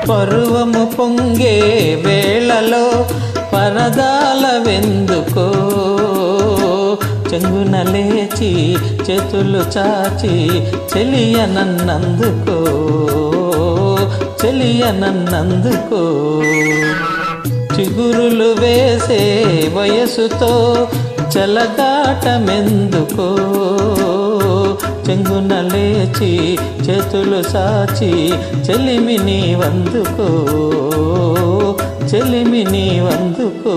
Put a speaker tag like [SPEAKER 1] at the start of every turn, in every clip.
[SPEAKER 1] పరువము పొంగే వేళలో పరదాల వెందుకో చెంగున లేచి చేతులు చాచి చెలియ నన్నందుకో చెలియ నన్నందుకో చిగురులు వేసే వయసుతో చెలగాటమెందుకో చెంగున లేచి చేతులు సాచి చెలిమిని వందుకో చెలిమిని వందుకో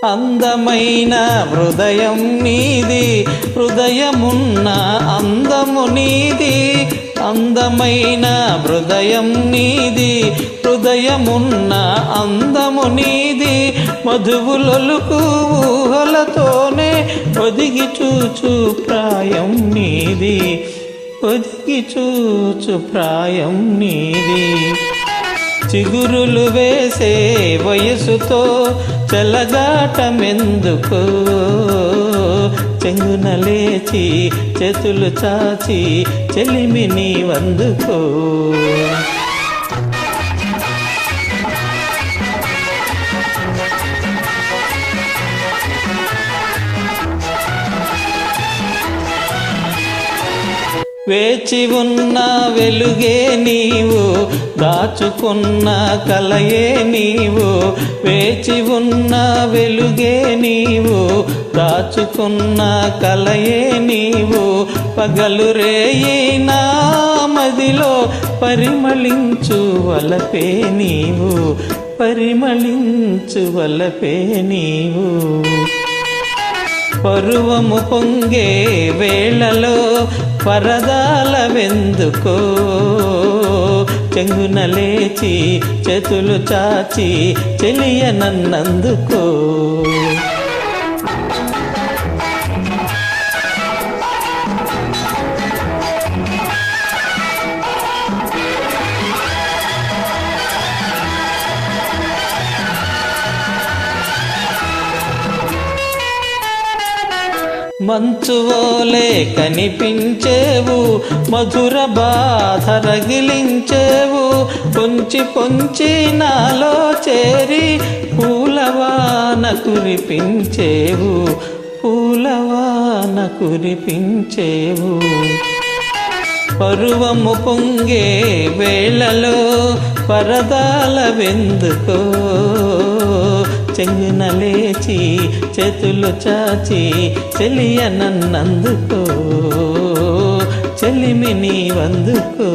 [SPEAKER 1] అందమైన హృదయం నీది హృదయమున్న అందము నీది అందమైన హృదయం నీది హృదయమున్న అందము నీది మధువులొలుకు ఊహలతోనే ఒదిగి చూచు ప్రాయం నీది ఒదిగి చూచు ప్రాయం నీది చిగురులు వేసే వయసుతో చెలగాటమెందుకో చెంగున లేచి చేతులు చాచి చెలిమిని వందుకో వేచి ఉన్న వెలుగే నీవు దాచుకున్న కలయే నీవు వేచి ఉన్న వెలుగే నీవు దాచుకున్న కలయే నీవు పగలు రేయి నా మదిలో పరిమళించు వలపే నీవు పరిమళించు వలపే నీవు పరువము పొంగే వేళలో పరదాల వెందుకో చెంగున లేచి చేతులు చాచి చెలియ నన్నందుకో మంచువోలే కనిపించేవు మధుర బాధ రగిలించేవు పొంచి పొంచి నాలో చేరి పూలవాన కురిపించేవు పూలవాన కురిపించేవు పరువము పొంగే వేళలో పరదాల వెందుకో చెంగున లేచి చేతులు చాచి చెలియ నన్నందుకో చెలిమిని వందుకో